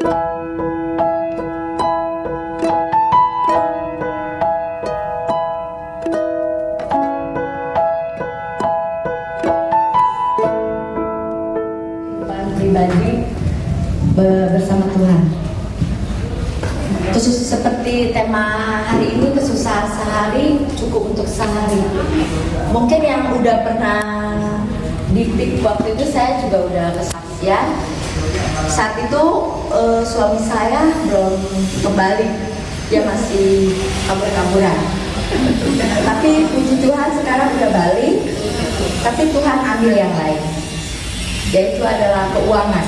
Pribadi bersama Tuhan. Khusus seperti tema hari ini, kesusahan sehari cukup untuk sehari. Mungkin yang udah pernah diktik waktu itu, saya juga udah kesaksian. Saat itu suami saya belum kembali, dia masih kabur-kaburan. Tapi puji Tuhan sekarang udah balik, tapi Tuhan ambil yang lain, yaitu adalah keuangan.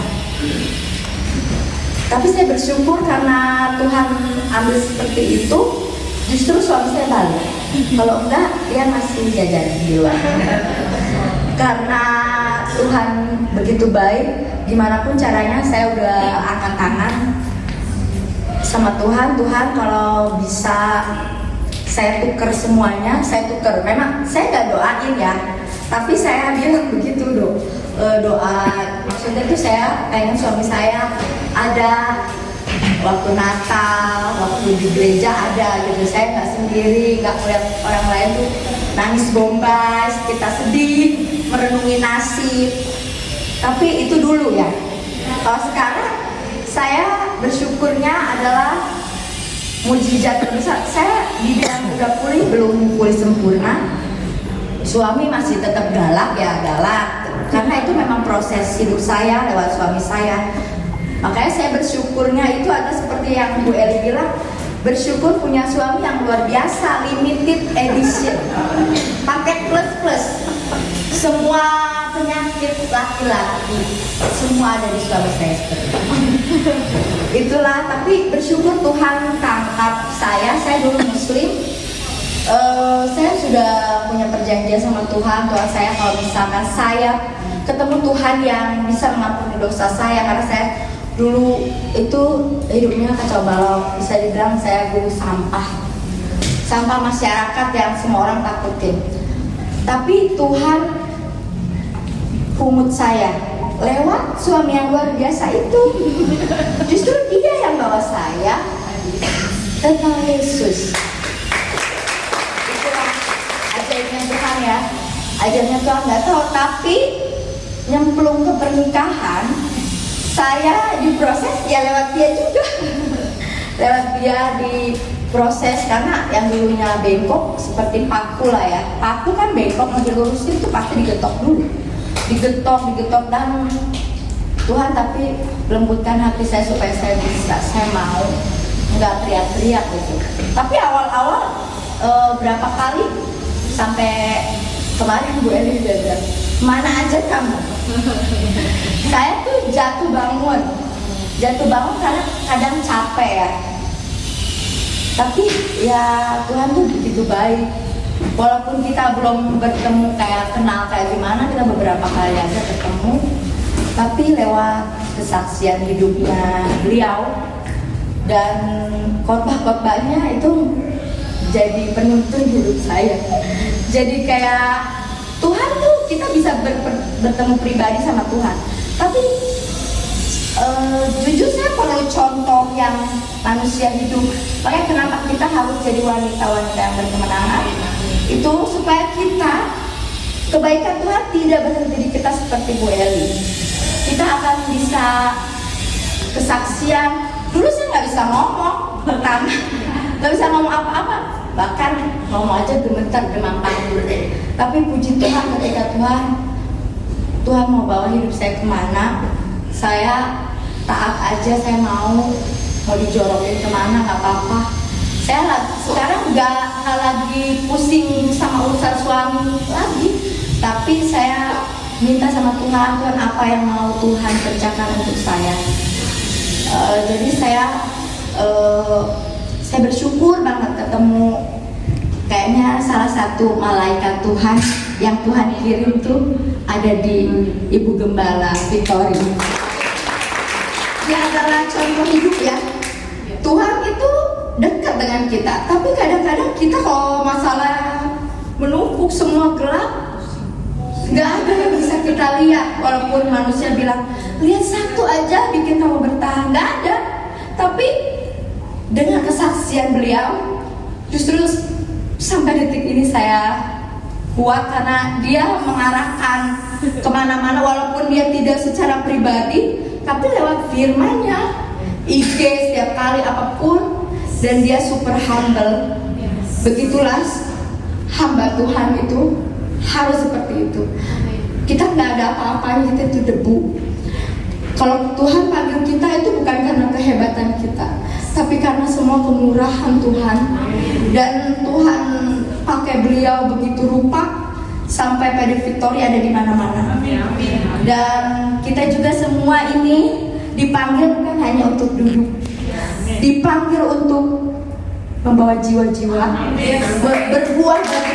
Tapi saya bersyukur karena Tuhan ambil seperti itu, justru suami saya balik. Kalau enggak, dia masih jajan di luar. Karena Tuhan begitu baik, gimana pun caranya saya udah angkat tangan sama Tuhan. Tuhan kalau bisa saya tuker semuanya, saya tuker. Memang saya nggak doain ya, tapi saya bilang begitu doa. Maksudnya itu saya pengen suami saya ada waktu Natal, waktu di gereja ada gitu. Saya nggak sendiri, nggak melihat orang lain tuh nangis bombas, kita sedih, merenungi nasib. Tapi itu dulu ya. Kalau sekarang saya bersyukurnya adalah mujizat terbesar. Saya dibilang udah pulih, belum pulih sempurna. Suami masih tetap galak ya, galak. Karena itu memang proses hidup saya lewat suami saya. Makanya saya bersyukurnya itu ada seperti yang Bu Eli bilang, bersyukur punya suami yang luar biasa, limited edition, paket plus. Semua penyakit laki-laki semua ada di suami saya seperti itu. Itulah, tapi bersyukur Tuhan tangkap saya dulu Muslim. Saya sudah punya perjanjian sama Tuhan saya kalau misalkan saya ketemu Tuhan yang bisa mengampuni dosa saya, karena saya dulu itu hidupnya kacau balau, bisa dibilang saya guru sampah masyarakat yang semua orang takutin. Tapi Tuhan pungut saya lewat suami yang luar biasa itu. Justru dia yang bawa saya tentang Yesus. Ajaibnya Tuhan ya, ajaibnya Tuhan nggak tahu, tapi nyemplung ke pernikahan saya diproses ya lewat dia juga. Lewat dia diproses, karena yang dulunya bengkok seperti paku lah ya, paku kan bengkok, mau dilurusin itu pasti digetok dulu, digetok dan Tuhan tapi lembutkan hati saya supaya saya bisa, saya mau nggak teriak-teriak gitu. Tapi awal-awal berapa kali sampai kemarin Bu Eli juga bilang, mana aja kamu. Saya tuh jatuh bangun karena kadang capek ya. Tapi ya Tuhan tuh begitu baik. Walaupun kita belum bertemu kenal kayak gimana, kita beberapa kali aja ketemu, tapi lewat kesaksian hidupnya beliau dan khotbah-khotbahnya itu jadi penuntun hidup saya. Jadi kayak Tuhan tuh kita bisa bertemu pribadi sama Tuhan. Tapi jujur saya perlu contoh yang manusia hidup. Makanya kenapa kita harus jadi wanita-wanita yang berkemenangan. Itu supaya kita, kebaikan Tuhan tidak berhenti di kita seperti Bu Eli. Kita akan bisa kesaksian. Dulu saya nggak bisa ngomong pertama, nggak bisa ngomong apa-apa, bahkan ngomong aja gemetar, demam panggung. Tapi puji Tuhan ketika Tuhan mau bawa hidup saya kemana, saya taat aja, saya mau dijorokin kemana nggak apa-apa. Saya sekarang nggak lagi pusing sama urusan suami lagi, tapi saya minta sama Tuhan apa yang mau Tuhan kerjakan untuk saya. Jadi saya bersyukur banget ketemu kayaknya salah satu malaikat Tuhan yang Tuhan kirim tuh ada di Ibu Gembala Victory. Dia adalah contoh hidup ya. Tuhan itu dekat dengan kita, tapi kadang-kadang kita kalau masalah menumpuk semua gelap, nggak ada yang bisa kita lihat. Walaupun manusia bilang lihat satu aja bikin kamu bertahan, nggak ada. dengan kesaksian beliau, justru sampai detik ini saya kuat karena dia mengarahkan kemana-mana walaupun dia tidak secara pribadi, tapi lewat firman-Nya, IG setiap kali apapun, dan dia super humble. Begitulah hamba Tuhan itu harus seperti itu. Kita nggak ada apa-apanya, kita itu debu. Kalau Tuhan panggil kita itu bukan karena kehebatan kita, tapi karena semua kemurahan Tuhan. Dan Tuhan pakai beliau begitu rupa sampai PD Victory ada di mana-mana. Dan kita juga semua ini dipanggil bukan hanya untuk duduk, dipanggil untuk membawa jiwa-jiwa, berbuah bagi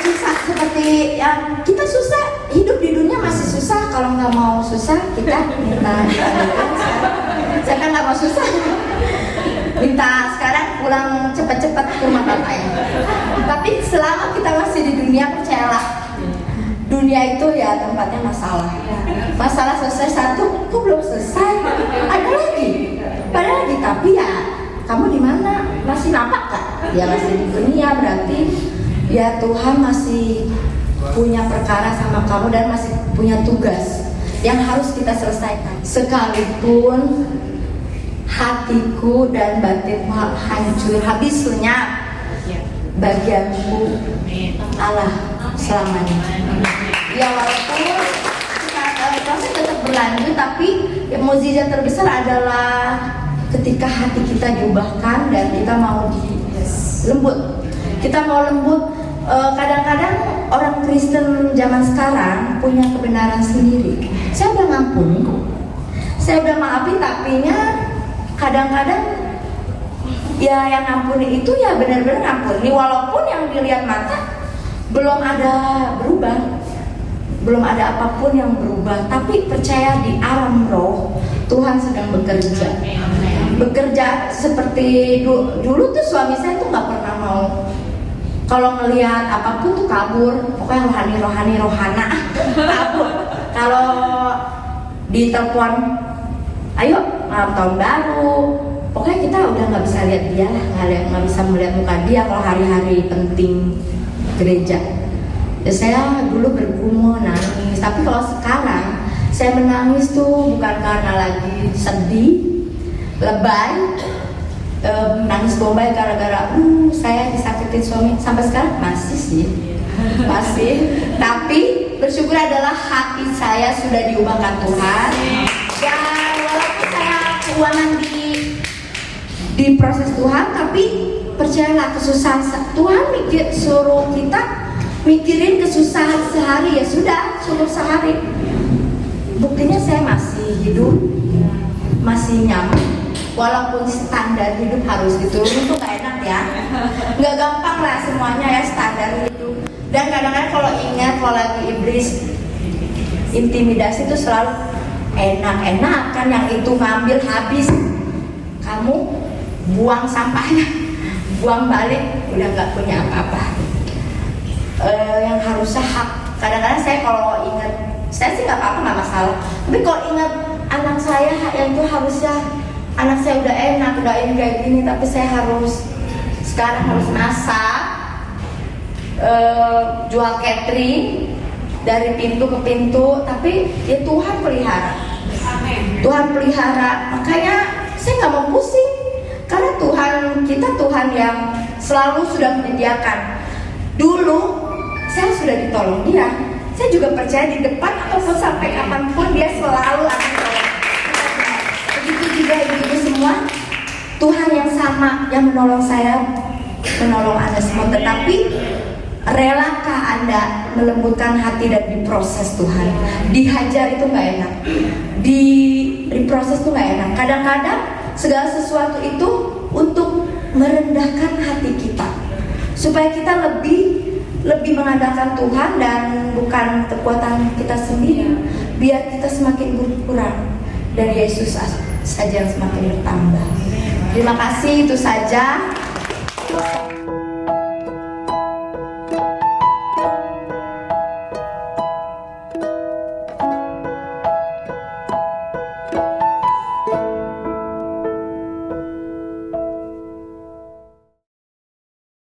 susah. Seperti yang kita susah, hidup di dunia masih susah. Kalau nggak mau susah, kita minta. Saya kan nggak mau susah, minta sekarang pulang cepat-cepat ke rumah bapak ya. Tapi selama kita masih di dunia, percayalah, dunia itu ya tempatnya masalah. Masalah selesai satu, kok belum selesai? Ada lagi, tapi ya kamu di mana? Masih nampak kan? Ya masih di dunia, berarti ya Tuhan masih punya perkara sama kamu dan masih punya tugas yang harus kita selesaikan. Sekalipun hatiku dan batinku hancur, habis lenyap, bagianku Allah selamanya. Ya walaupun proses tetap berlanjut, tapi mukjizat terbesar adalah ketika hati kita diubahkan dan kita mau lembut. Kita mau lembut. Kadang-kadang orang Kristen zaman sekarang punya kebenaran sendiri. Saya udah ngampuni kok, saya udah maafin, tapinya kadang-kadang ya yang ngampuni itu ya benar-benar ngampuni, walaupun yang dilihat mata belum ada berubah, belum ada apapun yang berubah. Tapi percaya di alam roh Tuhan sedang bekerja seperti dulu tuh suami saya tuh nggak pernah mau, kalau ngelihat apapun tuh kabur, pokoknya rohana kabur. Kalau ditelepon, ayo malam tahun baru, pokoknya kita udah nggak bisa lihat dia lah, nggak bisa melihat muka dia kalau hari-hari penting gereja. Ya, saya dulu bergumul nangis, tapi kalau sekarang saya menangis tuh bukan karena lagi sedih, lebay, nangis bombay gara-gara saya disakitin suami. Sampai sekarang masih sih, masih. Tapi bersyukur adalah hati saya sudah diubahkan Tuhan. Dan walaupun saya keuangan di proses Tuhan, tapi percayalah kesusahan Tuhan suruh kita mikirin kesusahan sehari, ya sudah cukup sehari. Buktinya saya masih hidup, masih nyaman. Walaupun standar hidup harus diturun, itu gak enak ya, nggak gampang lah semuanya ya standar hidup. Dan kadang-kadang kalau ingat kalau lagi iblis intimidasi itu selalu enak-enakan, yang itu ngambil habis, kamu buang sampahnya, buang balik, udah nggak punya apa-apa. Yang harusnya hak, kadang-kadang saya kalau ingat, saya sih nggak apa-apa, nggak masalah. Tapi kalau ingat anak saya yang itu harusnya, anak saya udah enak, udah ini kayak gini, tapi saya sekarang harus masak, jual catering dari pintu ke pintu. Tapi ya Tuhan pelihara, Tuhan pelihara. Makanya saya nggak mau pusing, karena Tuhan kita Tuhan yang selalu sudah menyediakan. Dulu saya sudah ditolong Dia, saya juga percaya di depan ataupun sampai kapanpun Dia selalu akan tolong. Begitu juga ibu-ibu semua, Tuhan yang sama yang menolong saya, menolong Anda semua. Tetapi relakah Anda melembutkan hati dan diproses Tuhan? Dihajar itu nggak enak, diproses itu nggak enak. Kadang-kadang segala sesuatu itu untuk merendahkan hati kita, supaya kita lebih mengandalkan Tuhan dan bukan kekuatan kita sendiri, biar kita semakin berkurang dan Yesus saja yang semakin bertambah. Terima kasih, itu saja.